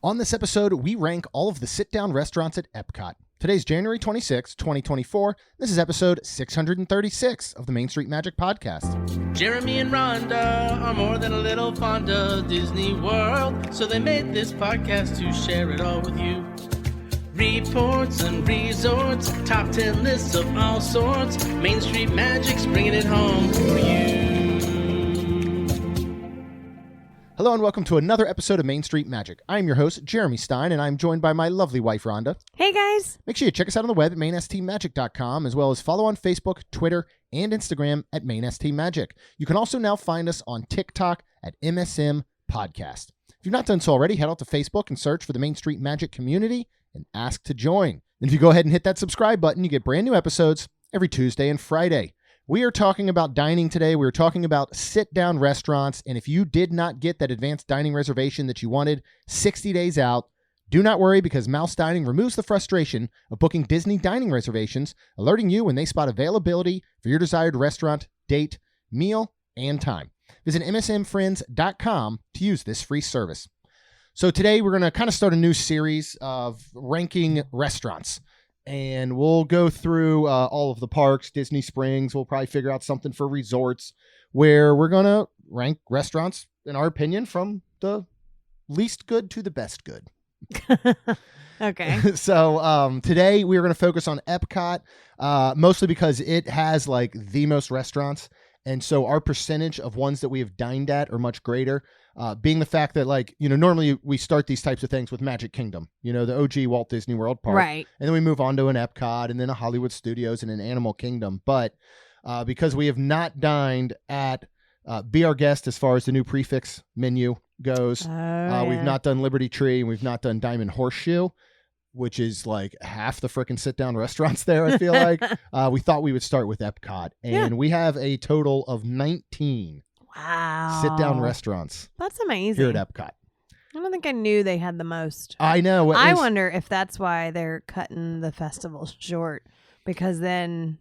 On this episode, we rank all of the sit-down restaurants at EPCOT. Today's January 26, 2024. This is episode 636 of the Main Street Magic Podcast. Jeremy and Rhonda are more than a little fond of Disney World, so they made this podcast to share it all with you. Reports and resorts, top 10 lists of all sorts. Main Street Magic's bringing it home for you. Hello and welcome to another episode of Main Street Magic. I'm your host, Jeremy Stein, and I'm joined by my lovely wife, Rhonda. Hey, guys. Make sure you check us out on the web at mainstmagic.com, as well as follow on Facebook, Twitter, and Instagram at mainstmagic. You can also now find us on TikTok at MSM Podcast. If you've not done so already, head out to Facebook and search for the Main Street Magic community and ask to join. And if you go ahead and hit that subscribe button, you get brand new episodes every Tuesday and Friday. We are talking about dining today. We are talking about sit-down restaurants. And if you did not get that advanced dining reservation that you wanted 60 days out, do not worry, because Mouse Dining removes the frustration of booking Disney dining reservations, alerting you when they spot availability for your desired restaurant, date, meal, and time. Visit msmfriends.com to use this free service. So today we're going to kind of start a new series of ranking restaurants. And we'll go through all of the parks, Disney Springs. We'll probably figure out something for resorts where we're going to rank restaurants, in our opinion, from the least good to the best good. Okay. So today we are going to focus on EPCOT, mostly because it has like the most restaurants. And so our percentage of ones that we have dined at are much greater. Being the fact that, like, you know, normally we start these types of things with Magic Kingdom, you know, the OG Walt Disney World Park. Right. And then we move on to an EPCOT and then a Hollywood Studios and an Animal Kingdom. But because we have not dined at Be Our Guest as far as the new prefix menu goes, we've not done Liberty Tree and we've not done Diamond Horseshoe, which is like half the frickin' sit-down restaurants there, I feel like. We thought we would start with EPCOT. And we have a total of 19 sit-down restaurants. That's amazing. Here at EPCOT. I don't think I knew they had the most. I know. I wonder if that's why they're cutting the festival short, because then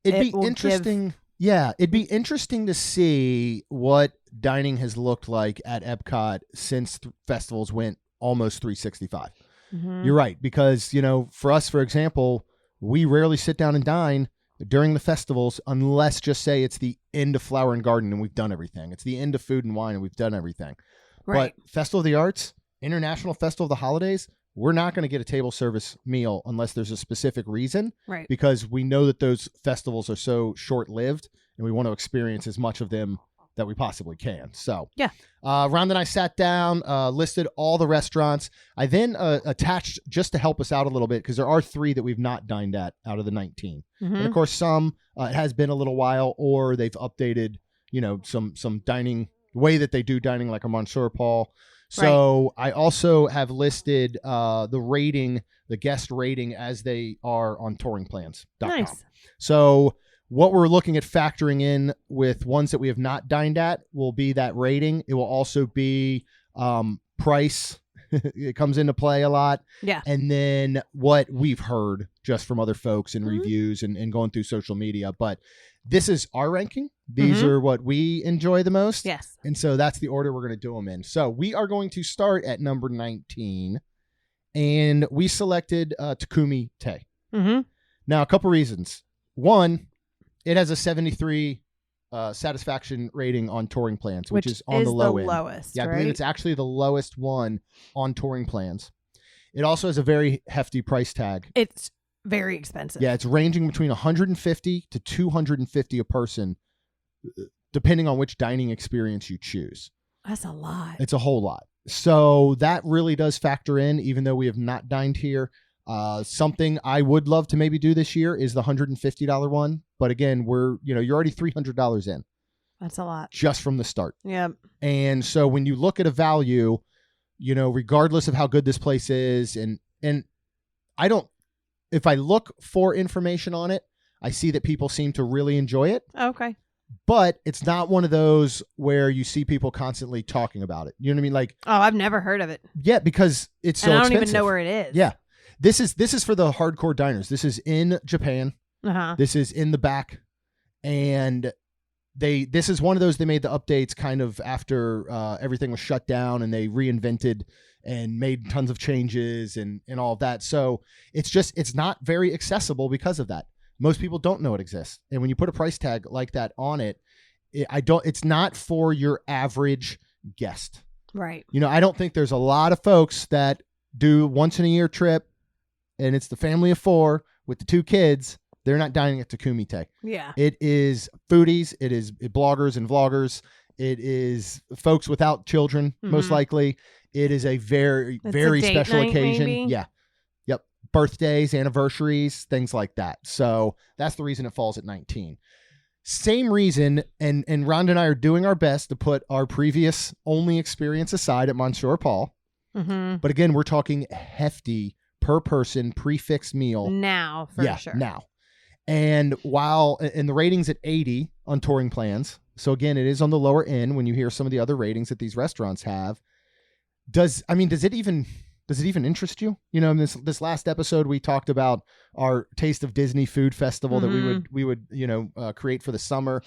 it'd be interesting. Yeah, it'd be interesting to see what dining has looked like at EPCOT since festivals went almost 365. Mm-hmm. You're right, because, you know, for us, for example, we rarely sit down and dine during the festivals unless, just say, it's the end of Flower and Garden and we've done everything. It's the end of Food and Wine and we've done everything. Right. But Festival of the Arts, International Festival of the Holidays, we're not going to get a table service meal unless there's a specific reason. Right. Because we know that those festivals are so short-lived and we want to experience as much of them that we possibly can. So yeah, Rhonda and I sat down, listed all the restaurants. I then attached, just to help us out a little bit, because there are 3 that we've not dined at out of the 19. Mm-hmm. And of course, some it has been a little while, or they've updated, you know, some dining way that they do dining, like a Monsieur Paul. So I also have listed the guest rating as they are on touringplans.com. Nice. So what we're looking at factoring in with ones that we have not dined at will be that rating. It will also be price. It comes into play a lot. Yeah. And then what we've heard just from other folks and reviews and going through social media. But this is our ranking. These are what we enjoy the most. Yes. And so that's the order we're going to do them in. So we are going to start at number 19. And we selected Takumi Te. Mm-hmm. Now, a couple reasons. One, it has a 73 satisfaction rating on touring plans, which is on the low end. Lowest, yeah, I right? believe it's actually the lowest one on touring plans. It also has a very hefty price tag. It's very expensive. Yeah, it's ranging between $150 to $250 a person, depending on which dining experience you choose. That's a lot. It's a whole lot. So that really does factor in, even though we have not dined here. Something I would love to maybe do this year is the $150 one. But again, you're already $300 in. That's a lot. Just from the start. Yep. And so when you look at a value, you know, regardless of how good this place is, and if I look for information on it, I see that people seem to really enjoy it. Okay. But it's not one of those where you see people constantly talking about it. You know what I mean? Like, oh, I've never heard of it. Yeah, because it's so and I don't expensive. even know where it is. Yeah. This is for the hardcore diners. This is in Japan. Uh-huh. This is in the back. And this is one of those, they made the updates kind of after everything was shut down and they reinvented and made tons of changes and all of that. So it's not very accessible because of that. Most people don't know it exists. And when you put a price tag like that on it, it's not for your average guest. Right. I don't think there's a lot of folks that do once in a year trip and it's the family of 4 with the 2 kids. They're not dining at Takumite. Yeah. It is foodies. It is bloggers and vloggers. It is folks without children, most likely. It is a very a date special night, occasion. maybe? Yeah. Yep. Birthdays, anniversaries, things like that. So that's the reason it falls at 19. Same reason, and Rhonda and I are doing our best to put our previous only experience aside at Monsieur Paul. But again, we're talking hefty per person prefix meal. Now, for sure. Now. And the rating's at 80 on touring plans. So again, it is on the lower end when you hear some of the other ratings that these restaurants have. Does it even interest you? In this last episode, we talked about our Taste of Disney Food Festival that we would create for the summer.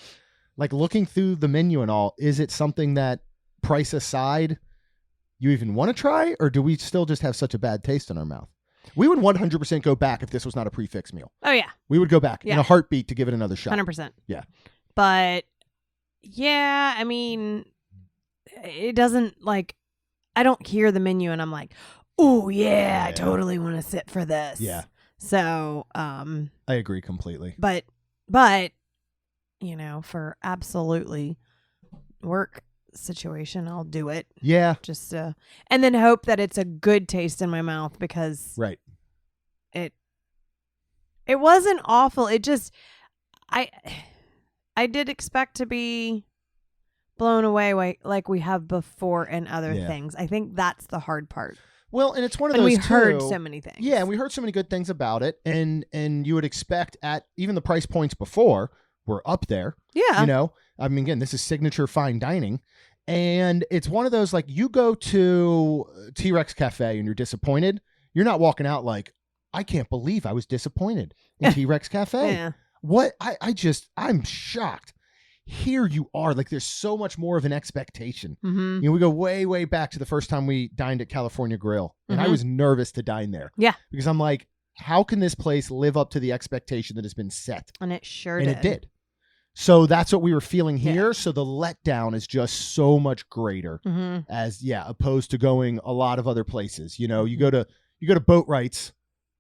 Like, looking through the menu and all, is it something that, price aside, you even want to try, or do we still just have such a bad taste in our mouth? We would 100% go back if this was not a prefix meal. Oh yeah, we would go back in a heartbeat to give it another shot. 100%. Yeah, but yeah, I mean, it doesn't like. I don't hear the menu and I'm like, oh yeah, I totally want to sit for this. Yeah. So, I agree completely. But, for absolutely work situation, I'll do it. Yeah. Just, and then hope that it's a good taste in my mouth because right. It wasn't awful. It just, I did expect to be blown away like we have before in other things. I think that's the hard part. Well, and it's one of and those we heard so many things. Yeah, and we heard so many good things about it, and you would expect at even the price points before were up there. Yeah. I mean, again, this is signature fine dining, and it's one of those, like, you go to T-Rex Cafe and you're disappointed. You're not walking out like, I can't believe I was disappointed in T-Rex Cafe. Yeah. What? I'm shocked. Here you are, like, there's so much more of an expectation. We go way, way back to the first time we dined at California Grill, and I was nervous to dine there. Yeah. Because I'm like, how can this place live up to the expectation that has been set? And it sure and did. it did. So that's what we were feeling here. Yeah. So the letdown is just so much greater opposed to going a lot of other places. You go to Boat Rights,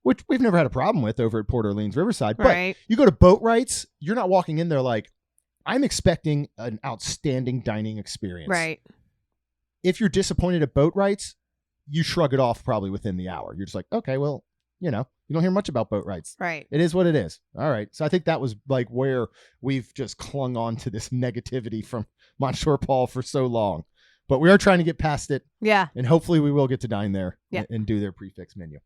which we've never had a problem with over at Port Orleans Riverside. But you go to Boat Rights, you're not walking in there like, I'm expecting an outstanding dining experience. Right. If you're disappointed at Boat Rights, you shrug it off probably within the hour. You're just like, okay, well, you don't hear much about Boat Rights. Right. It is what it is. All right. So I think that was like where we've just clung on to this negativity from Monsieur Paul for so long. But we are trying to get past it. Yeah. And hopefully we will get to dine there and do their prefix menu.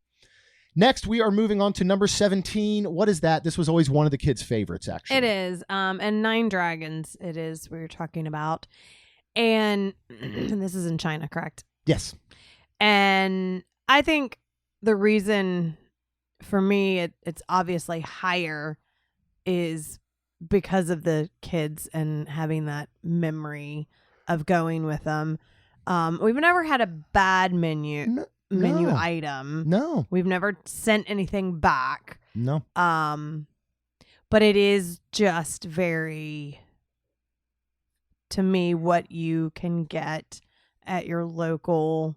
Next, we are moving on to number 17. What is that? This was always one of the kids' favorites, actually. It is. And Nine Dragons, it is we were talking about. And this is in China, correct? Yes. And I think the reason for me it's obviously higher is because of the kids and having that memory of going with them. We've never had a bad menu item. No. We've never sent anything back. No. But it is just very, to me, what you can get at your local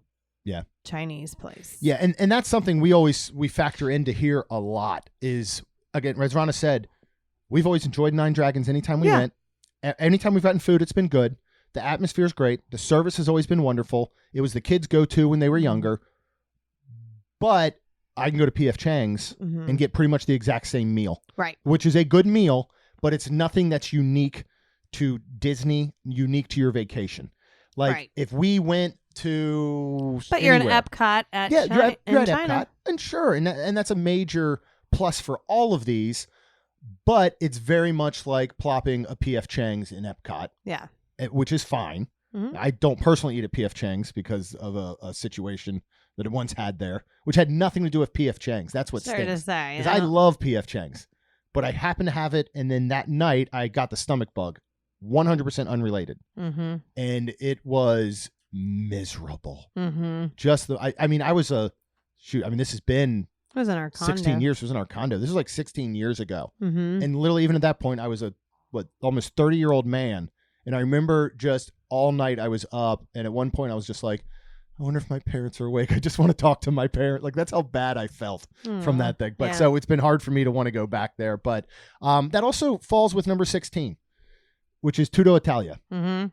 Chinese place. Yeah, and that's something we factor into here a lot is, again, as Rhonda said, we've always enjoyed Nine Dragons anytime we went. Anytime we've gotten food, it's been good. The atmosphere is great. The service has always been wonderful. It was the kids' go-to when they were younger. But I can go to P.F. Chang's and get pretty much the exact same meal. Right. Which is a good meal, but it's nothing that's unique to Disney, unique to your vacation. Like, if we went to But anywhere, you're in EPCOT at you're at China. EPCOT, and sure, and that's a major plus for all of these, but it's very much like plopping a P.F. Chang's in EPCOT. Yeah. Which is fine. I don't personally eat at P.F. Chang's because of a situation that it once had there, which had nothing to do with P.F. Chang's. That's what Sorry to stinks. say. Because I love P.F. Chang's, but I happened to have it, and then that night I got the stomach bug, 100% unrelated. And it was miserable. Mm-hmm. Just I mean, I was this has been It was in our condo. 16 years. It was in our condo. This was like 16 years ago. Mm-hmm. And literally, even at that point, I was almost 30-year-old man. And I remember just all night I was up. And at one point, I was just like, I wonder if my parents are awake. I just want to talk to my parent. Like, that's how bad I felt from that thing. But so it's been hard for me to want to go back there. But that also falls with number 16, which is Tutto Italia. Mm-hmm.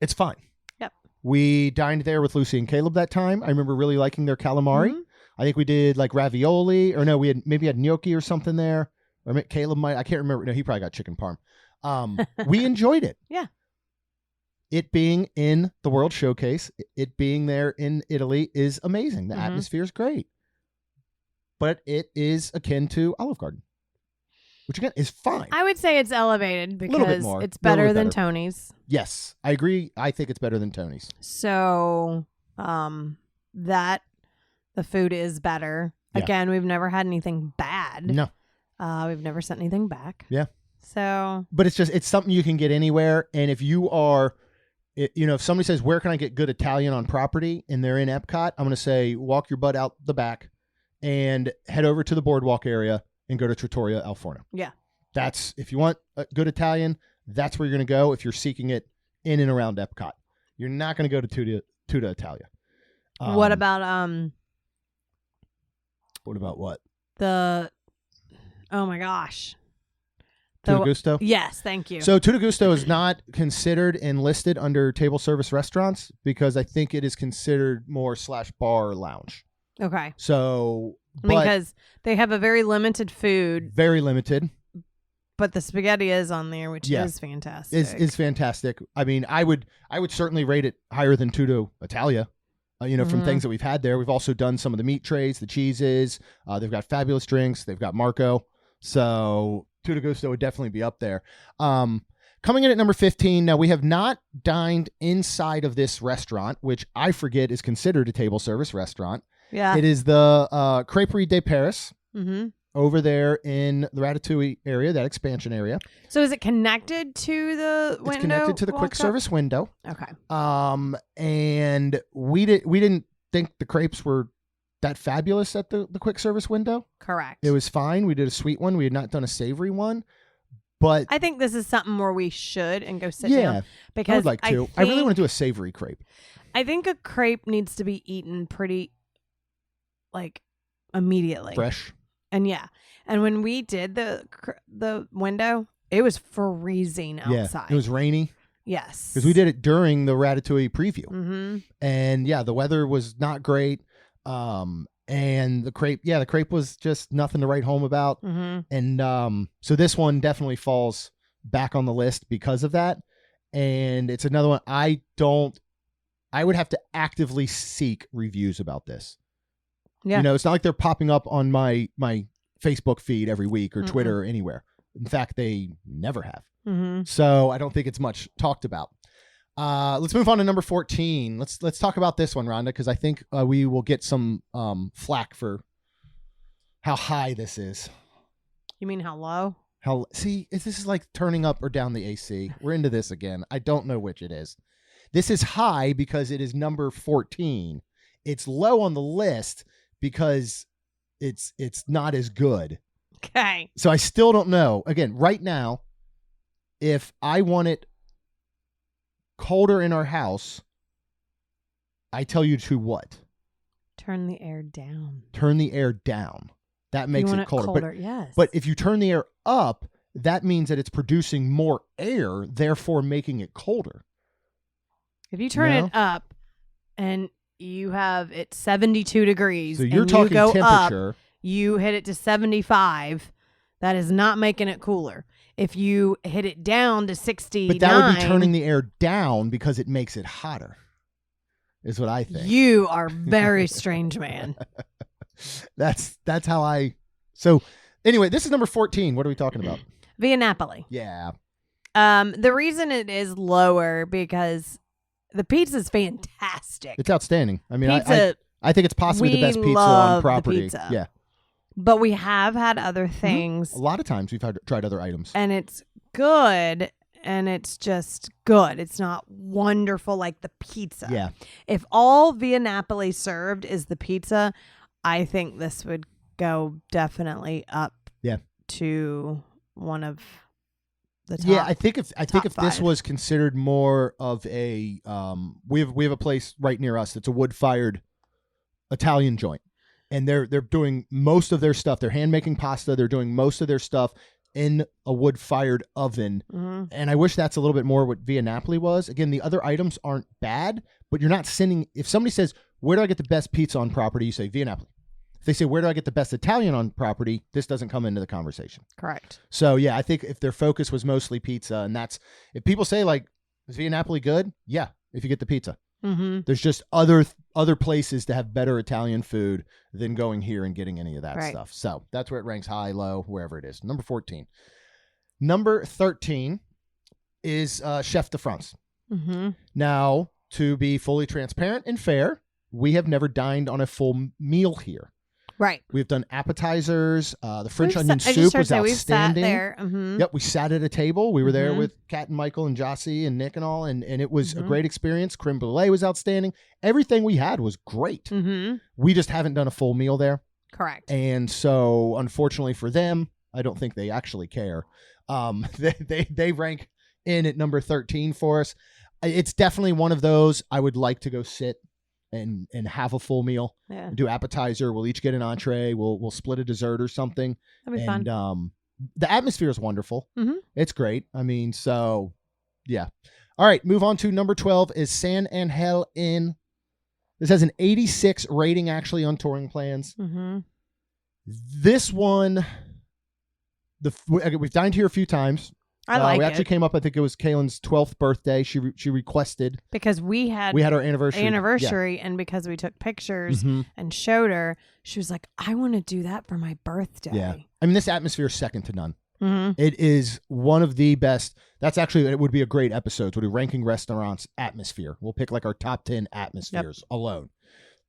It's fine. Yep. We dined there with Lucy and Caleb that time. I remember really liking their calamari. Mm-hmm. I think we did like ravioli, or no, we had gnocchi or something there. Or Caleb might, I can't remember. No, he probably got chicken parm. We enjoyed it. Yeah. It being in the World Showcase, it being there in Italy is amazing. The atmosphere is great. But it is akin to Olive Garden, which again is fine. I would say it's elevated because it's better than Tony's. Yes, I agree. I think it's better than Tony's. So that the food is better. Yeah. Again, we've never had anything bad. No. We've never sent anything back. Yeah. So. But it's something you can get anywhere. And if you are, if somebody says, where can I get good Italian on property? And they're in Epcot, I'm going to say, walk your butt out the back and head over to the boardwalk area and go to Trattoria Al Forno. Yeah. That's, if you want a good Italian, that's where you're going to go if you're seeking it in and around Epcot. You're not going to go to Tutto Italia. What about what? Oh my gosh. Tutto Gusto? Yes, thank you. So Tutto Gusto is not considered and listed under table service restaurants because I think it is considered more /bar or lounge. Okay. So because they have a very limited food. Very limited. But the spaghetti is on there, which is fantastic. Is fantastic. I mean, I would certainly rate it higher than Tutto Italia. From things that we've had there. We've also done some of the meat trays, the cheeses. They've got fabulous drinks. They've got Marco. So Tutto Gusto would definitely be up there. Coming in at number 15. Now, we have not dined inside of this restaurant, which I forget is considered a table service restaurant. Yeah. It is the Crêperie de Paris over there in the Ratatouille area, that expansion area. So is it connected to the window? It's connected to the quick service window. Okay. And we didn't think the crepes were that fabulous at the quick service window. Correct. It was fine. We did a sweet one. We had not done a savory one. But I think this is something where we should and go sit down. Because I would like to. I really want to do a savory crepe. I think a crepe needs to be eaten pretty, immediately. Fresh. And and when we did the window, it was freezing outside. Yeah, it was rainy. Yes. Because we did it during the Ratatouille preview. Mm-hmm. And the weather was not great. And the crepe was just nothing to write home about. Mm-hmm. And so this one definitely falls back on the list because of that. And it's another one I would have to actively seek reviews about this. Yeah. It's not like they're popping up on my Facebook feed every week or Twitter or anywhere. In fact, they never have. Mm-hmm. So I don't think it's much talked about. Let's move on to number 14. Let's talk about this one, Rhonda, because I think we will get some flack for how high this is. You mean how low? This is like turning up or down the AC. We're into this again. I don't know which it is. This is high because it is number 14. It's low on the list because it's not as good. Okay. So I still don't know. Again, right now, if I want it colder in our house, I tell you to what? Turn the air down. Turn the air down. That makes it colder. Yes. But if you turn the air up, that means that it's producing more air, therefore making it colder. If you turn it up and you have it 72 degrees, so you're and talking you go temperature. Up, you hit it to 75. That is not making it cooler. If you hit it down to 69, but that would be turning the air down because it makes it hotter. Is what I think. You are very strange, man. That's how I. So anyway, this is number 14. What are we talking about? Via Napoli. Yeah. The reason it is lower because the pizza is fantastic. It's outstanding. I mean, I think it's possibly the best pizza on property. Pizza. Yeah. But we have had other things. A lot of times we've tried other items. And it's good. and it's just good. It's not wonderful like the pizza. Yeah. If all Via Napoli served is the pizza, I think this would go definitely up to one of the top. Yeah, I think if this 5. was considered more of a we have a place right near us that's a wood-fired Italian joint. And they're doing most of their stuff. They're hand making pasta. They're doing most of their stuff in a wood-fired oven. Mm-hmm. And I wish that's a little bit more what Via Napoli was. Again, the other items aren't bad, but you're not sending. If somebody says, "Where do I get the best pizza on property?" you say Via Napoli. If they say, "Where do I get the best Italian on property?" this doesn't come into the conversation. Correct. So yeah, I think if their focus was mostly pizza, and that's if people say like, "Is Via Napoli good?" Yeah, if you get the pizza. Mm-hmm. There's just other places to have better Italian food than going here and getting any of that stuff. So that's where it ranks high, low, wherever it is. Number 14. Number 13 is Chef de France. Mm-hmm. Now, to be fully transparent and fair, we have never dined on a full meal here. Right. We've done appetizers. The French onion I just soup heard was say outstanding. We've sat there. Mm-hmm. Yep, we sat at a table. We were there Mhm. with Kat and Michael and Jossie and Nick and all, and it was a Mhm. great experience. Creme brulee was outstanding. Everything we had was great. Mm-hmm. We just haven't done a full meal there. Correct. And so, unfortunately for them, I don't think they actually care. They rank in at number 13 for us. It's definitely one of those I would like to go sit and have a full meal. Yeah. Do appetizer. We'll each get an entree. We'll split a dessert or something. That'd be And fun. the atmosphere is wonderful. Mhm. It's great. I mean, so yeah. All right, move on to number 12 is San Angel Inn. This has an 86 rating actually on touring plans. Mm-hmm. This one, we've dined here a few times. I like we it actually came up. I think it was Kaylin's 12th birthday. She requested. because we had We had our anniversary. and because we took pictures Mhm. and showed her, she was like, "I want to do that for my birthday." Yeah. I mean, this atmosphere is second to none. Mm-hmm. It is one of the best. That's actually, it would be a great episode. We'll do ranking restaurants atmosphere. We'll pick like our top 10 atmospheres alone.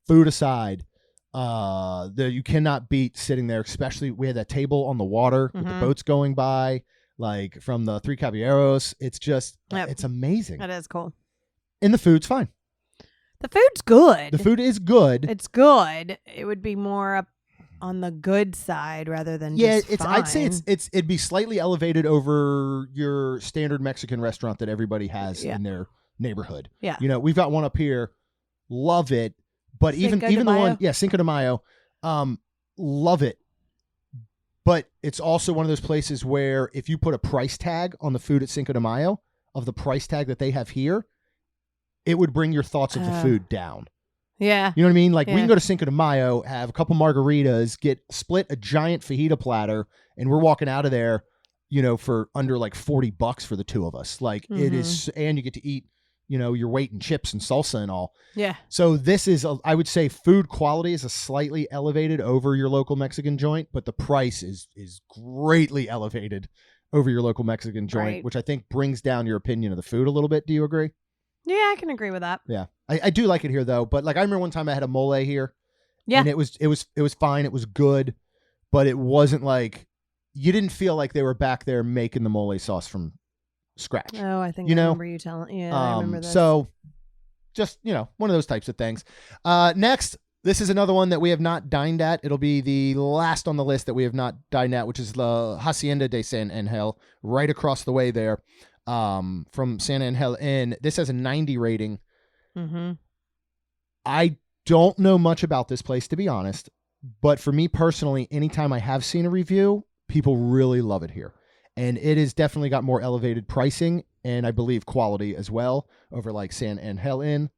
Food aside, you cannot beat sitting there, especially we had that table on the water with the Mhm. boats going by, like from the Three Caballeros. It's just, Yep. it's amazing. That is cool. And the food's fine. The food's good. The food is good. It's good. It would be more up on the good side rather than Yeah, just I'd say fine. it'd be slightly elevated over your standard Mexican restaurant that everybody has Yeah. in their neighborhood. Yeah. You know, we've got one up here, love it, but Cinco de even the Mayo? one, Cinco de Mayo, love it. But it's also one of those places where if you put a price tag on the food at Cinco de Mayo of the price tag that they have here, it would bring your thoughts of the food down. Yeah. You know what I mean? Like we Yeah. can go to Cinco de Mayo, have a couple margaritas, split a giant fajita platter, and we're walking out of there, you know, for under like $40 for the two of us. Like it is, and you get to eat, you know, your weight in chips and salsa and all. Yeah. So this is, I would say, food quality is a slightly elevated over your local Mexican joint, but the price is greatly elevated over your local Mexican joint, Right. which I think brings down your opinion of the food a little bit. Do you agree? Yeah, I can agree with that. Yeah, I do like it here though. But like I remember one time I had a mole here. Yeah. And it was fine. It was good, but it wasn't like you didn't feel like they were back there making the mole sauce from scratch. Oh, I think You I know? remember you telling. Yeah, I remember this. So just, you know, one of those types of things. Next, this is another one that we have not dined at. It'll be the last on the list that we have not dined at, which is La Hacienda de San Angel, right across the way there from San Angel Inn. This has a 90 rating. Mm-hmm. I don't know much about this place, to be honest, but for me personally, anytime I have seen a review, people really love it here. And it has definitely got more elevated pricing and I believe quality as well over like San Angel Inn.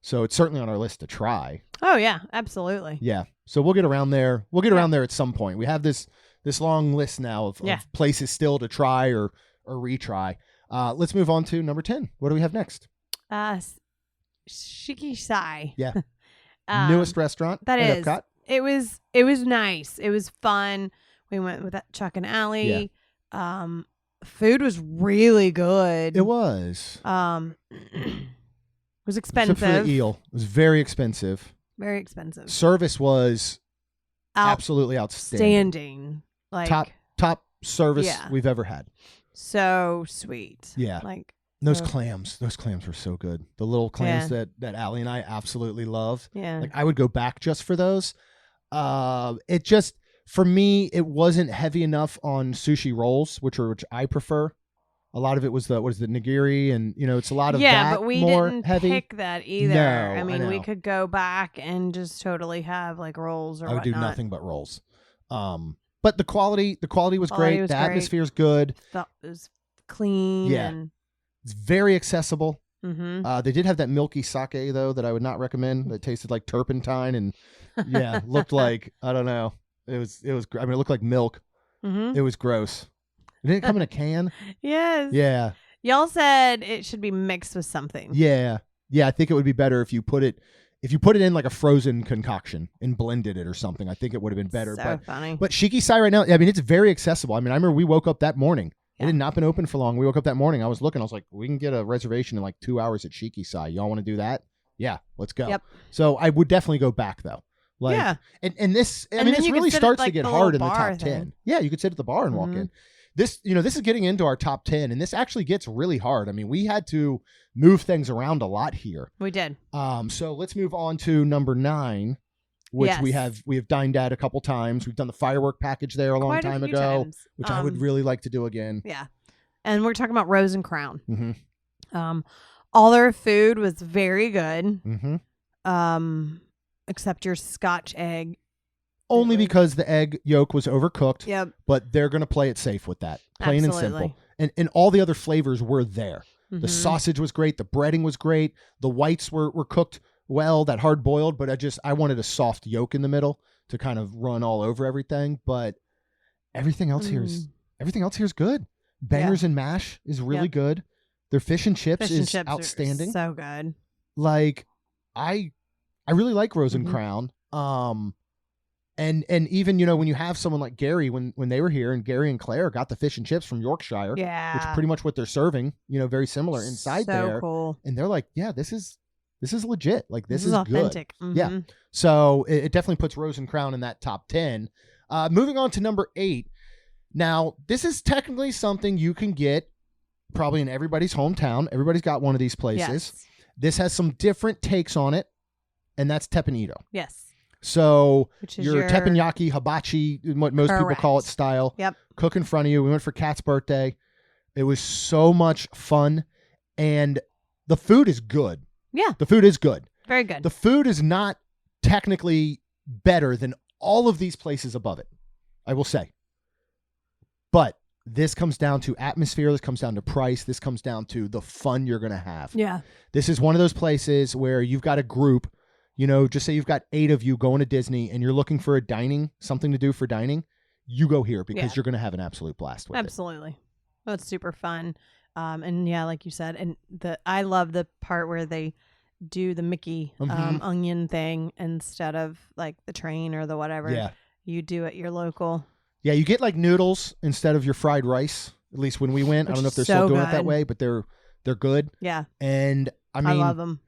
So it's certainly on our list to try. Oh yeah, absolutely. Yeah. So we'll get around there. We'll get around there at some point. We have this long list now of places still to try or retry. Let's move on to number 10. What do we have next? Shikisai. Yeah. Newest restaurant that at is. EPCOT. It was nice. It was fun. We went with that Chuck and Allie. Food was really good. It was. It was expensive. Except for the eel. It was very expensive. Very expensive. Service was absolutely outstanding. Like Top service we've ever had. So sweet. Yeah. Like Those so- clams were so good. The little clams that Allie and I absolutely love. Yeah. Like I would go back just for those. It just, for me, it wasn't heavy enough on sushi rolls, which I prefer. A lot of it was the nigiri, and it's a lot of that but we more didn't heavy. pick that either. No, I mean, I we know. could go back and just totally have like rolls or I would whatnot. do nothing but rolls. But the quality was Quality great. was The great. atmosphere's good. It was clean. Yeah. And, It's very accessible. mm-hmm. They did have that milky sake though that I would not recommend. That tasted like turpentine and looked like, I don't know. It was. I mean, it looked like milk. Mm-hmm. It was gross. It didn't come in a can. Yes. Yeah. Y'all said it should be mixed with something. Yeah. I think it would be better if you put it in like a frozen concoction and blended it or something. I think it would have been better. So funny. But Shikisai right now, I mean, it's very accessible. I mean, I remember we woke up that morning. Yeah. It had not been open for long. We woke up that morning. I was looking. I was like, we can get a reservation in like 2 hours at Shikisai. Y'all want to do that? Yeah, let's go. Yep. So I would definitely go back though. Like, yeah. And this, I And mean, then this you really could sit at, starts like, to get the hard in little the bar top thing. 10. Yeah, you could sit at the bar and walk Mhm. in. This, this is getting into our top 10, and this actually gets really hard. I mean, we had to move things around a lot here. We did. So let's move on to number 9, which Yes. we have dined at a couple times. We've done the firework package there a long Quite time a few ago, times. which I would really like to do again. Yeah. And we're talking about Rose and Crown. Mm-hmm. All their food was very good. Mm-hmm. Except your Scotch egg. Only It was- because the egg yolk was overcooked, Yep. but they're going to play it safe with that. Plain and Absolutely. simple. And all the other flavors were there. The Mhm. sausage was great. The breading was great. The whites were cooked well, that hard boiled, but I wanted a soft yolk in the middle to kind of run all over everything. But everything else here is good. Bangers and mash is really Yep. good. Their fish and chips Fish and is chips are outstanding. so good. Like I really like Rose and Mhm. Crown. And even when you have someone like Gary when they were here, and Gary and Claire got the fish and chips from Yorkshire, Yeah. which is pretty much what they're serving, very similar inside so there. Cool. And they're like, yeah, this is legit. Like this is authentic. good. Yeah. Mhm. So it definitely puts Rose and Crown in that top 10. Moving on to number 8. Now, this is technically something you can get probably in everybody's hometown. Everybody's got one of these places. Yes. This has some different takes on it, and that's teppanyaki. Yes. So Which is your teppanyaki, hibachi, what most people call it Correct. style. Yep. Cook in front of you. We went for Kat's birthday. It was so much fun, and the food is good. Yeah. The food is good. Very good. The food is not technically better than all of these places above it, I will say. But this comes down to atmosphere. This comes down to price. This comes down to the fun you're going to have. yeah. This is one of those places where you've got a group, just say you've got 8 of you going to Disney and you're looking for something to do for dining. You go here because Yeah. you're going to have an absolute blast with it. Absolutely. That's super fun. And yeah, like you said, and I love the part where they do the Mickey Mhm. onion thing instead of like the train or the whatever. Yeah. You do at your local. Yeah, you get like noodles instead of your fried rice, at least when we went. I Which don't know if is they're so still doing it that good. way, but they're good. Yeah. And I I mean, love them.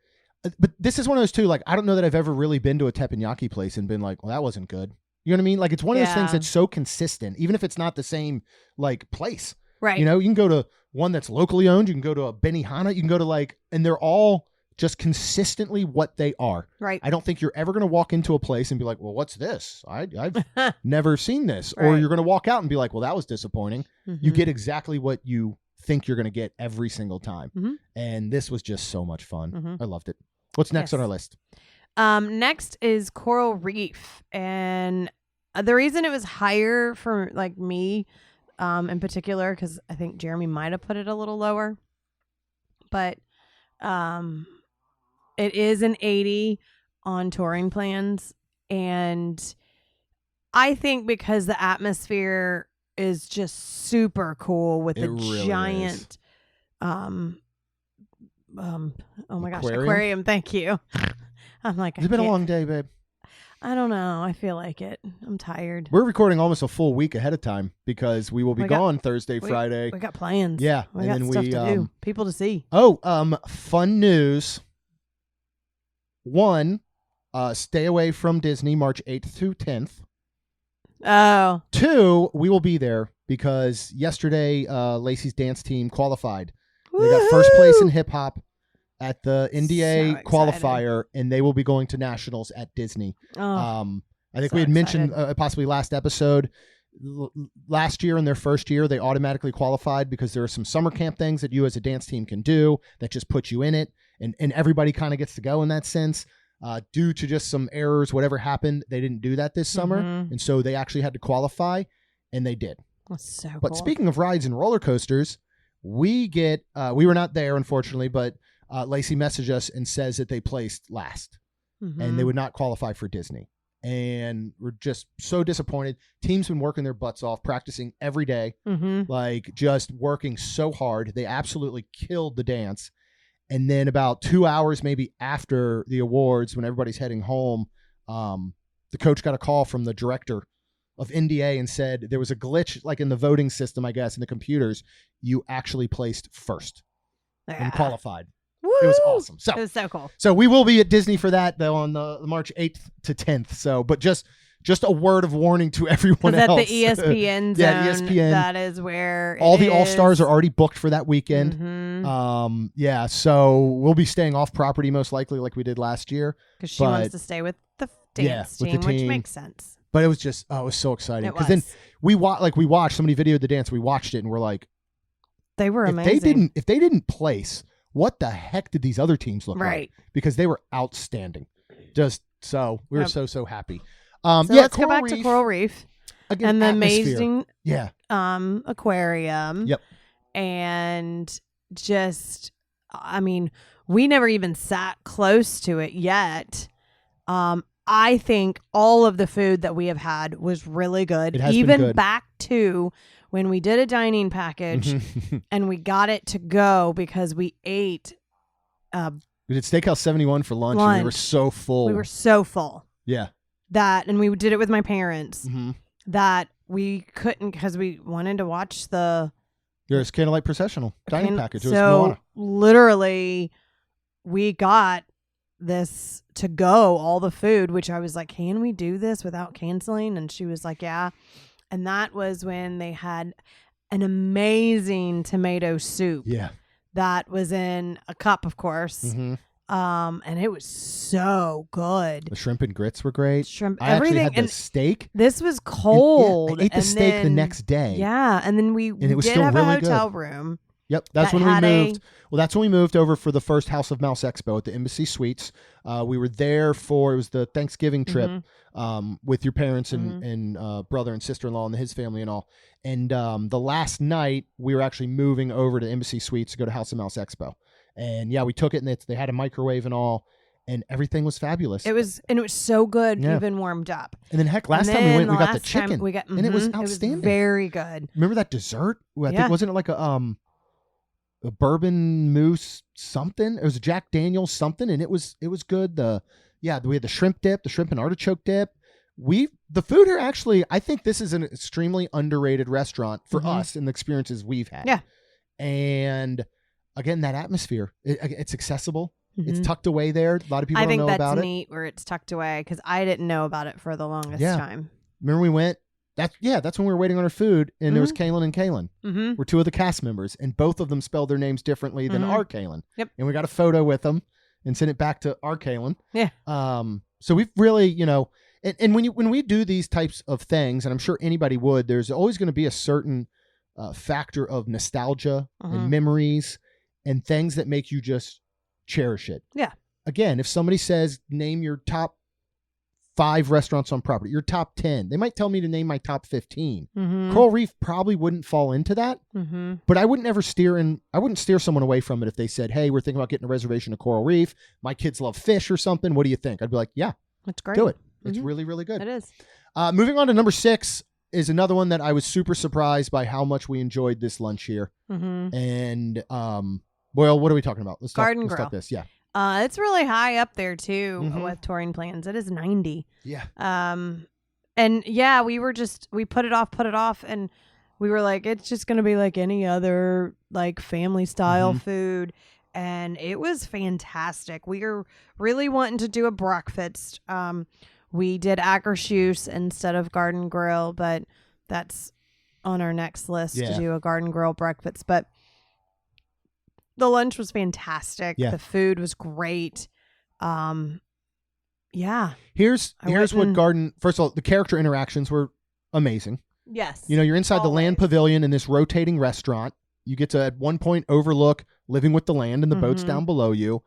but this is one of those too, like, I don't know that I've ever really been to a teppanyaki place and been like, well, that wasn't good. You know what I mean? Like, it's one of those things Yeah. that's so consistent, even if it's not the same, like, place. Right. You can go to one that's locally owned. You can go to a Benihana. You can go to and they're all just consistently what they are. Right. I don't think you're ever going to walk into a place and be like, well, what's this? I've never seen this. Or Right. you're going to walk out and be like, well, that was disappointing. You Mhm. get exactly what you think you're going to get every single time. Mhm. And this was just so much fun. Mhm. I loved it. What's next Yes. on our list? Next is Coral Reef, and the reason it was higher for like me, in particular, because I think Jeremy might have put it a little lower, but it is an 80 on touring plans, and I think because the atmosphere is just super cool with It the really is. giant, oh my gosh, Aquarium? aquarium. Thank you. I'm like, It's been a long day, babe. I don't know. I feel like it. I'm tired. We're recording almost a full week ahead of time because we will be We got- gone Thursday, Friday. We got plans. Yeah, we and got then stuff we, to do. People to see. Fun news. 1, stay away from Disney March 8th through 10th. Oh. 2, we will be there because yesterday Lacey's dance team qualified. They got first place in hip hop at the NDA So qualifier, and they will be going to nationals at Disney. Oh, I think so we had mentioned excited. possibly last episode. Last year in their first year, they automatically qualified because there are some summer camp things that you as a dance team can do that just put you in it, and everybody kind of gets to go in that sense. Due to just some errors, whatever happened, they didn't do that this summer, and so they actually had to qualify, and they did. That's so But cool. speaking of rides and roller coasters, we were not there, unfortunately, but Lacey messaged us and says that they placed last and they would not qualify for Disney. And we're just so disappointed. Team's been working their butts off, practicing every day, like just working so hard. They absolutely killed the dance. And then about 2 hours maybe after the awards, when everybody's heading home, the coach got a call from the director of NDA and said there was a glitch like in the voting system, I guess, in the computers. You actually placed first and qualified. Woo! It was awesome. It was so cool. So we will be at Disney for that though on the March 8th to 10th. So, but just a word of warning to everyone else. At the ESPN zone, yeah, ESPN. That is where all it the is. All-Stars are already booked for that weekend. Mhm. So we'll be staying off property most likely like we did last year. Because she wants to stay with the dance with the team, which team. makes sense. But it was just, it was so exciting. It Because then was. we watched, somebody videoed the dance. We watched it and we're like, They were amazing. if they didn't place, what the heck did these other teams look Right. like? Because they were outstanding. Just so we were so happy. So let's go back to Coral Reef Again, and the atmosphere. amazing Yep. aquarium. And just, I mean, we never even sat close to it yet. I think all of the food that we have had was really good. It has even been good. Back to when we did a dining package and we got it to go because we ate We did Steakhouse 71 for lunch, and we were so full. We were so full. Yeah. And we did it with my parents. That we couldn't because we wanted to watch There's Candlelight Processional dining package. It was so Moana. literally, we got this to go, all the food, which I was like, can we do this without canceling? And she was like, yeah. And that was when they had an amazing tomato soup. Yeah. That was in a cup, of course. And it was so good. The shrimp and grits were great. Shrimp, I actually everything. had the steak. This was cold. I ate the steak the next day. Yeah, and then we it was did still have really a hotel good. room. Yep, that's that when we had moved. Well, that's when we moved over for the first House of Mouse Expo at the Embassy Suites. We were there for, it was the Thanksgiving trip with your parents and brother and sister-in-law and his family and all. And the last night, we were actually moving over to Embassy Suites to go to House of Mouse Expo. And yeah, we took it, and they had a microwave and all, and everything was fabulous. It was so good, Yeah. even warmed up. And then heck, last time we went, we got the chicken, and it was outstanding. It was very good. Remember that dessert? I Yeah. think, wasn't it like a bourbon mousse something? It was a Jack Daniel's something, and it was good. We had the shrimp dip, the shrimp and artichoke dip. The food here actually, I think this is an extremely underrated restaurant for us and the experiences we've had. Yeah. And again, that atmosphere, it's accessible. It's tucked away there. A lot of people I don't think know that's about it. neat where it's tucked away because I didn't know about it for the longest time. Remember we went? That's when we were waiting on our food, and there was Kaylin and Kaylin. We're two of the cast members, and both of them spelled their names differently than our Kaylin. Yep. And we got a photo with them and sent it back to our Kaylin. Yeah. So we've really, and when we do these types of things, and I'm sure anybody would, there's always going to be a certain factor of nostalgia and memories and things that make you just cherish it. Yeah. Again, if somebody says, name your top 5 restaurants on property, your top 10, they might tell me to name my top 15. Coral Reef probably wouldn't fall into that, but I wouldn't steer someone away from it if they said, hey, we're thinking about getting a reservation at Coral Reef. My kids love fish or something. What do you think? I'd be like, yeah, It's great. do it. It's really, really good. It is. Moving on to number 6 is another one that I was super surprised by how much we enjoyed this lunch here. And, well, what are we talking about? Let's Garden talk Grill. this. Yeah. It's really high up there too with touring plans. It is 90. Yeah. And yeah, we put it off, and we were like, it's just gonna be like any other like family style food, and it was fantastic. We are really wanting to do a breakfast. We did Akershus instead of Garden Grill, but that's on our next list to do a Garden Grill breakfast. But the lunch was fantastic. Yeah. The food was great. Yeah. Here's what garden. First of all, the character interactions were amazing. Yes. You know, you're inside the land pavilion in this rotating restaurant. You get to at one point overlook living with the land and the boats down below you.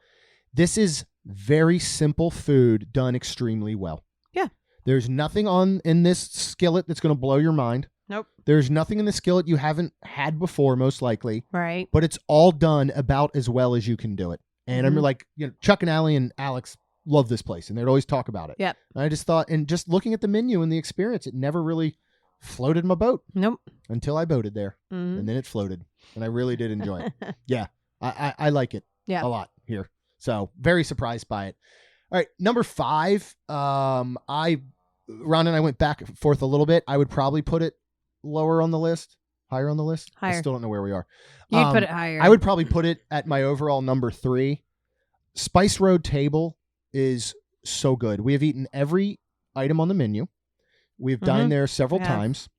This is very simple food done extremely well. Yeah. There's nothing in this skillet that's going to blow your mind. Nope. There's nothing in the skillet you haven't had before, most likely. Right. But it's all done about as well as you can do it. And I'm like, Chuck and Allie and Alex love this place, and they'd always talk about it. Yep. And I just thought, and just looking at the menu and the experience, it never really floated my boat. Nope. Until I boated there, and then it floated, and I really did enjoy it. Yeah, I like it a lot here. So very surprised by it. All right, number 5. Ron and I went back and forth a little bit. I would probably put it lower on the list, higher on the list. Higher. I still don't know where we are. You'd put it higher. I would probably put it at my overall number 3. Spice Road Table is so good. We have eaten every item on the menu. We've dined there several times.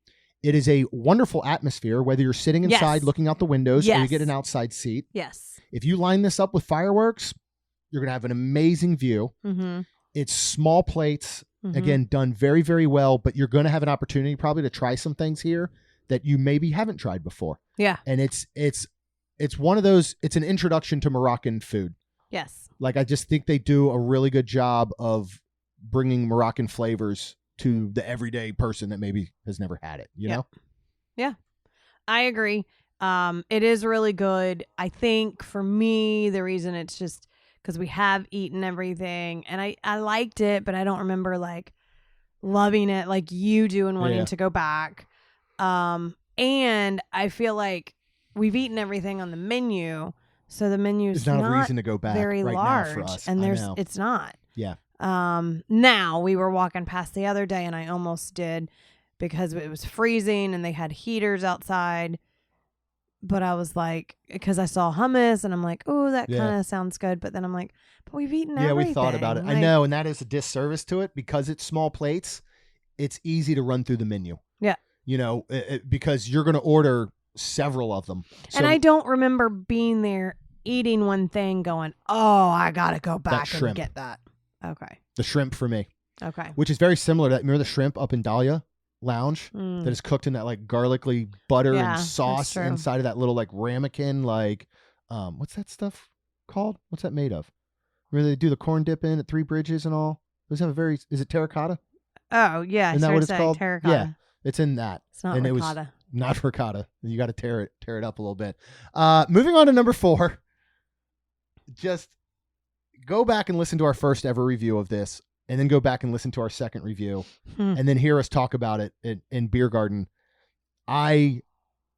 It is a wonderful atmosphere, whether you're sitting inside looking out the windows or you get an outside seat. Yes. If you line this up with fireworks, you're going to have an amazing view. Mm-hmm. It's small plates, again, done very, very well, but you're going to have an opportunity probably to try some things here that you maybe haven't tried before. Yeah. And it's one of those, it's an introduction to Moroccan food. Yes. Like, I just think they do a really good job of bringing Moroccan flavors to the everyday person that maybe has never had it, you know? Yeah, I agree. It is really good. I think for me, the reason it's just because we have eaten everything and I liked it, but I don't remember like loving it like you do and wanting to go back. And I feel like we've eaten everything on the menu. So the menu is not a reason to go back very large now for us. And it's not. Yeah. Now we were walking past the other day and I almost did because it was freezing and they had heaters outside. But I was like, because I saw hummus and I'm like, oh, that kind of sounds good. But then I'm like, but we've eaten everything. Yeah, we thought about it. Like, I know. And that is a disservice to it because it's small plates. It's easy to run through the menu. Yeah. You know, because you're going to order several of them. So, and I don't remember being there eating one thing going, oh, I got to go back and get that. Okay. The shrimp for me. Okay. Which is very similar to that. Remember the shrimp up in Dahlia Lounge that is cooked in that like garlicly butter and sauce inside of that little like ramekin, like, what's that stuff called? What's that made of? Where they do the corn dip in at Three Bridges and all. Does it have is it terracotta? Oh, yeah. Isn't that what it's called? Terracotta. Yeah. It's in that. It's not ricotta. It was not ricotta. You got to tear it up a little bit. Moving on to number 4. Just go back and listen to our first ever review of this, and then go back and listen to our second review, and then hear us talk about it in Beer Garden. In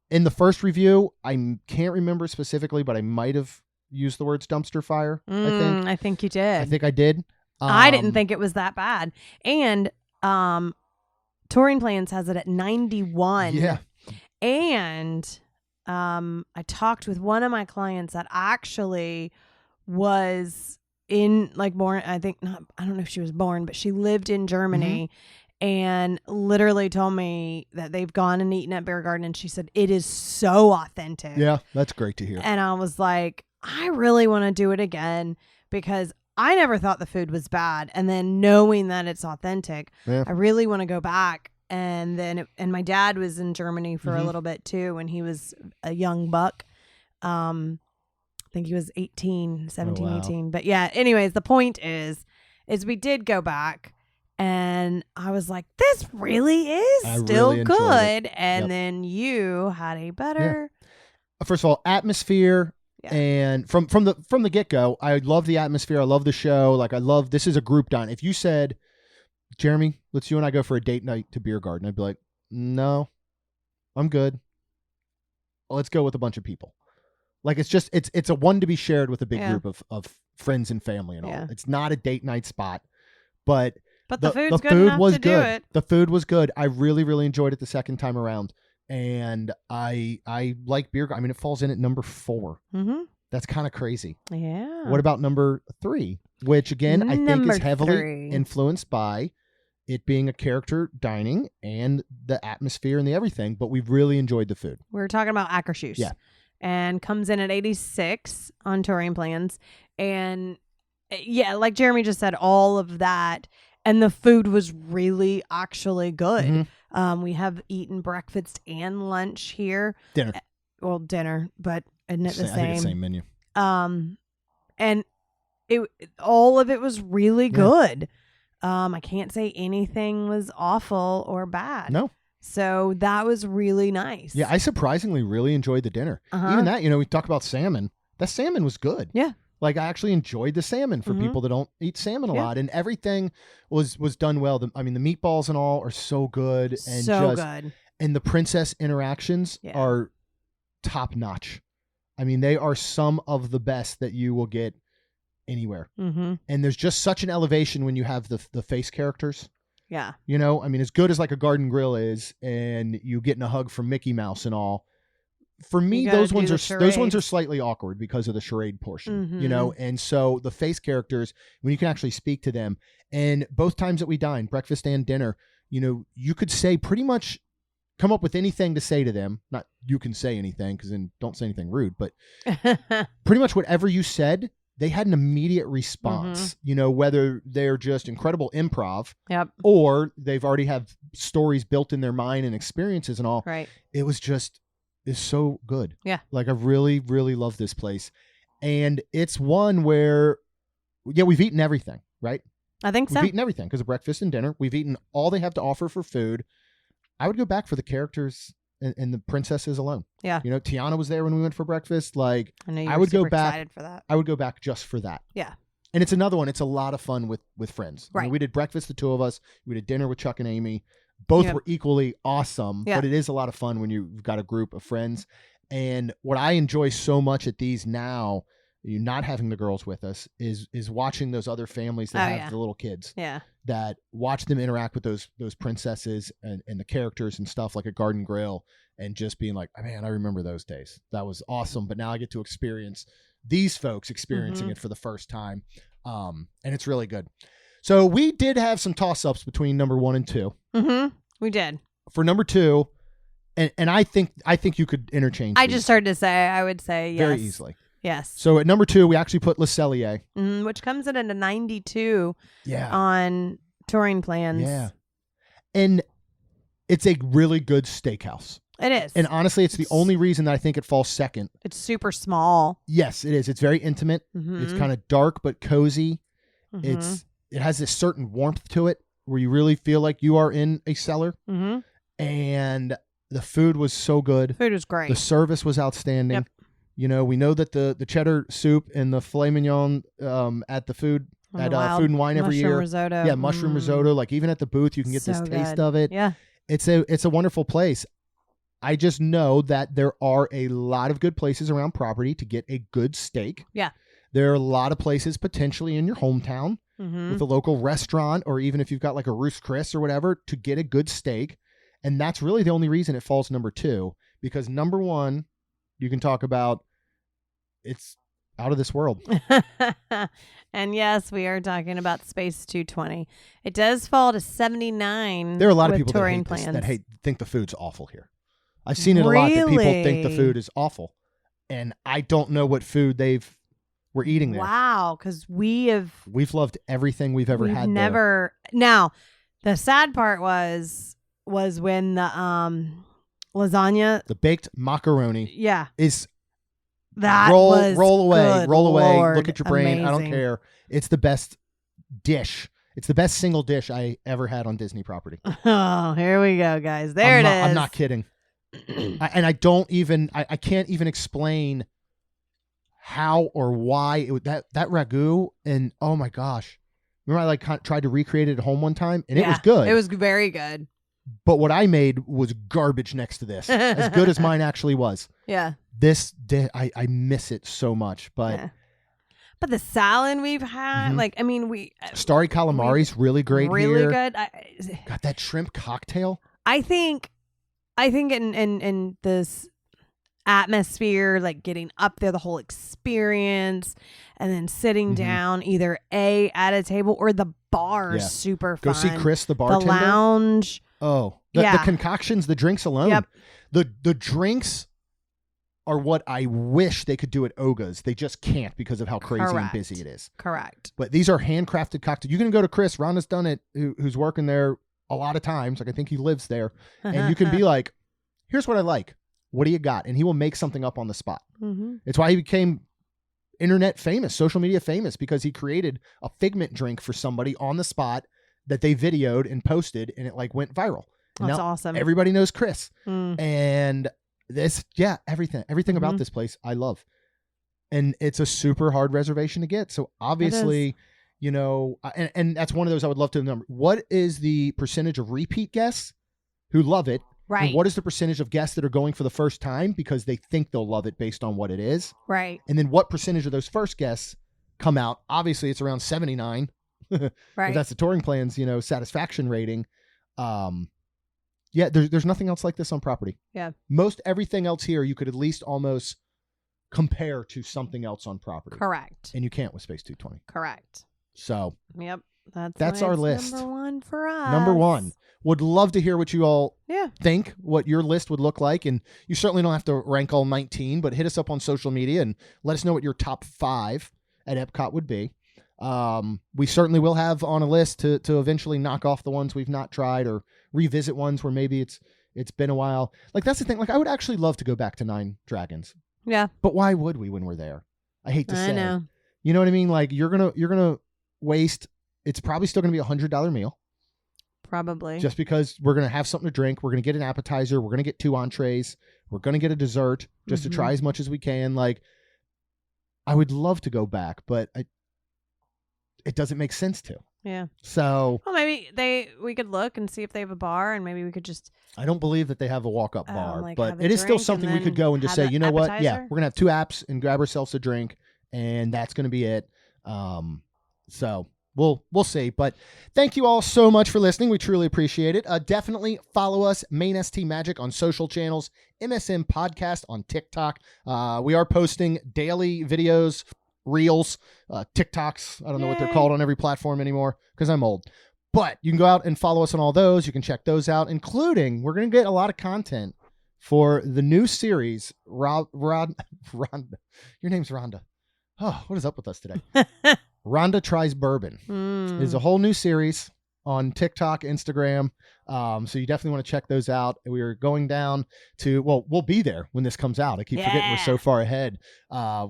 the first review, I can't remember specifically, but I might have used the words dumpster fire. I think you did. I think I did. I didn't think it was that bad. And Touring Plans has it at 91. Yeah. And I talked with one of my clients that actually was in like born, I don't know if she was born, but she lived in Germany and literally told me that they've gone and eaten at Beer Garden, and she said it is so authentic. Yeah, that's great to hear. And I was like, I really want to do it again because I never thought the food was bad, and then knowing that it's authentic, I really want to go back. And then and my dad was in Germany for a little bit too when he was a young buck. I think he was 18, 17, 18. But yeah, anyways, the point is we did go back and I was like, this really is still good. And then you had a better. Yeah. First of all, atmosphere. Yeah. And from the get-go, I love the atmosphere. I love the show. Like, this is a group dine. If you said, Jeremy, let's you and I go for a date night to Beer Garden, I'd be like, no, I'm good. Let's go with a bunch of people. Like, it's a one to be shared with a big group of friends and family and all. Yeah. It's not a date night spot, but the food was good. The food was good. I really, really enjoyed it the second time around. And I like Beer Garden. I mean, it falls in at number 4. Mm-hmm. That's kind of crazy. Yeah. What about number 3? Which again, I think is heavily influenced by it being a character dining and the atmosphere and the everything, but we've really enjoyed the food. We were talking about Akershus. Yeah. And comes in at 86 on touring plans. And yeah, like Jeremy just said, all of that. And the food was really actually good. We have eaten breakfast and lunch here. Dinner. Well, dinner, but isn't it the same? I think it's the same menu. And all of it was really good. I can't say anything was awful or bad. No. So that was really nice. Yeah, I surprisingly really enjoyed the dinner. Even that, we talk about salmon. That salmon was good. Yeah. Like, I actually enjoyed the salmon for people that don't eat salmon a lot. And everything was done well. The meatballs and all are so good. And good. And the princess interactions are top notch. I mean, they are some of the best that you will get anywhere. And there's just such an elevation when you have the face characters. Yeah. As good as like a garden grill is, and you getting a hug from Mickey Mouse and all. For me, those ones are slightly awkward because of the charade portion, and so the face characters, when you can actually speak to them, and both times that we dined, breakfast and dinner, you could say pretty much, come up with anything to say to them. Not you can say anything, because then don't say anything rude, but pretty much whatever you said, they had an immediate response, whether they're just incredible improv or they've already have stories built in their mind and experiences and all. Right. It was just, is so good. Yeah. Like, I really, really love this place. And it's one where, we've eaten everything, right? I think so. We've eaten everything because of breakfast and dinner. We've eaten all they have to offer for food. I would go back for the characters and the princesses alone. Yeah. Tiana was there when we went for breakfast. Like, I know you I were would super go back. excited for that. I would go back just for that. Yeah. And it's another one. It's a lot of fun with friends. Right. We did breakfast, the two of us. We did dinner with Chuck and Amy. Both were equally awesome, but it is a lot of fun when you've got a group of friends. And what I enjoy so much at these now, you not having the girls with us, is watching those other families that have the little kids. Yeah. That watch them interact with those princesses and the characters and stuff, like a garden grill, and just being like, man, I remember those days. That was awesome. But now I get to experience these folks experiencing it for the first time. And it's really good. So we did have some toss-ups between number 1 and 2. We did. For number 2, and I think you could interchange I these just started to say, I would say yes. very easily. Yes. So at number 2, we actually put Le Cellier. Which comes in at a 92 Yeah. on touring plans. Yeah. And it's a really good steakhouse. It is. And honestly, it's the only reason that I think it falls second. It's super small. Yes, it is. It's very intimate. It's kind of dark but cozy. It has this certain warmth to it where you really feel like you are in a cellar. And the food was so good. Food was great. The service was outstanding. Yep. We know that the cheddar soup and the filet mignon at the food at Food and Wine every year. Risotto. Yeah, mushroom risotto. Like, even at the booth, you can get So this taste good. of it. Yeah. It's a wonderful place. I just know that there are a lot of good places around property to get a good steak. Yeah. There are a lot of places potentially in your hometown with a local restaurant, or even if you've got like a Ruth's Chris or whatever, to get a good steak. And that's really the only reason it falls number 2, because number 1, you can talk about, it's out of this world. And yes, we are talking about Space 220. It does fall to 79. There are a lot of people touring that hate plans. think the food's awful here. I've seen it a lot that people think the food is awful, and I don't know what food we're eating there. Wow, because we've loved everything we've ever had. Never. Now, the sad part was when the lasagna, the baked macaroni, is that roll away, good Lord, look at your brain. amazing. I don't care. It's the best dish. It's the best single dish I ever had on Disney property. Oh, here we go, guys. It is. I'm not kidding. I can't even explain how or why that ragu, and oh my gosh. Remember I tried to recreate it at home one time, and it was good. It was very good. But what I made was garbage next to this. As good as mine actually was. Yeah. I miss it so much, but Yeah. But the salad we've had, Starry calamari's really great here. Really good. Got that shrimp cocktail. I think in this atmosphere, like getting up there, the whole experience, and then sitting down either at a table or the bar is Yeah. super Go fun. see Chris, the The bartender. lounge. Oh, the Yeah. concoctions, the drinks alone. Yep. The drinks are what I wish they could do at Oga's. They just can't because of how crazy and Correct. busy it is. Correct. But these are handcrafted cocktails. You can go to Chris. Rhonda's done it, who's working there a lot of times. Like, I think he lives there. And you can be like, here's what I like. What do you got? And he will make something up on the spot. Mm-hmm. It's why he became internet famous, social media famous, because he created a Figment drink for somebody on the spot that they videoed and posted, and it like went viral. And That's now awesome. everybody knows Chris. Mm. And this, everything about Mhm. this place I love. And it's a super hard reservation to get. So obviously, you know, and that's one of those I would love to know. What is the percentage of repeat guests who love it? Right. And what is the percentage of guests that are going for the first time because they think they'll love it based on what it is? Right. And then what percentage of those first guests come out? Obviously, it's around 79. Right. If that's the touring plan's, you know, satisfaction rating. Yeah, there's nothing else like this on property. Yeah. Most everything else here, you could at least almost compare to something else on property. Correct. And you can't with Space 220. Correct. So Yep. That's why our it's list. Number one for us. number one, would love to hear what you all Yeah. think, what your list would look like. And you certainly don't have to rank all 19, but hit us up on social media and let us know what your top 5 at EPCOT would be. We certainly will have on a list to eventually knock off the ones we've not tried or revisit ones where maybe it's been a while. Like, that's the thing. Like, I would actually love to go back to Nine Dragons, Yeah. but why would we when we're there? I hate to say. I know. You know what I mean? Like, you're gonna waste. It's probably still gonna be $100 meal Probably. just because we're gonna have something to drink. We're gonna get an appetizer. We're gonna get 2 entrees. We're gonna get a dessert just to Mhm. try as much as we can. Like, I would love to go back, but it doesn't make sense to. Yeah. So Well, maybe we could look and see if they have a bar, and maybe we could just. I don't believe that they have a walk-up bar, like, but have a it is still drink and something we could then go and just have say, an you know what? Yeah, appetizer? we're gonna have 2 apps and grab ourselves a drink, and that's gonna be it. So we'll see. But thank you all so much for listening. We truly appreciate it. Definitely follow us, Main ST Magic, on social channels, MSM Podcast on TikTok. We are posting daily videos, reels, TikToks. I don't know what they're Yay. called on every platform anymore because I'm old. But you can go out and follow us on all those. You can check those out, including we're going to get a lot of content for the new series. Rhonda. Your name's Rhonda. Oh, what is up with us today? Rhonda Tries Bourbon. Mm. Is a whole new series on TikTok, Instagram. So you definitely want to check those out. We are going down to, well, we'll be there when this comes out. I keep forgetting we're so far ahead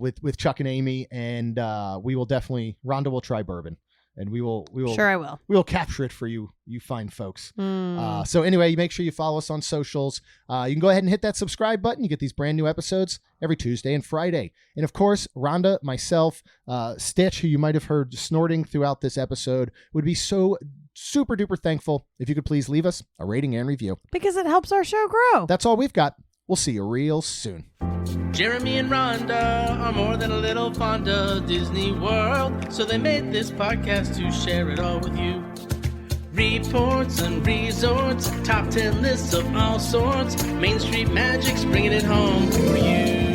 with Chuck and Amy, and we will definitely, Rhonda will try bourbon, and we will Sure, I will. we will capture it for you fine folks. Mm. So anyway, you make sure you follow us on socials. You can go ahead and hit that subscribe button. You get these brand new episodes every Tuesday and Friday. And of course, Rhonda, myself, Stitch, who you might have heard snorting throughout this episode, would be so super duper thankful if you could please leave us a rating and review. Because it helps our show grow. That's all we've got. We'll see you real soon. Jeremy and Rhonda are more than a little fond of Disney World, so they made this podcast to share it all with you. Reports and resorts, top 10 lists of all sorts, Main Street Magic's bringing it home for you.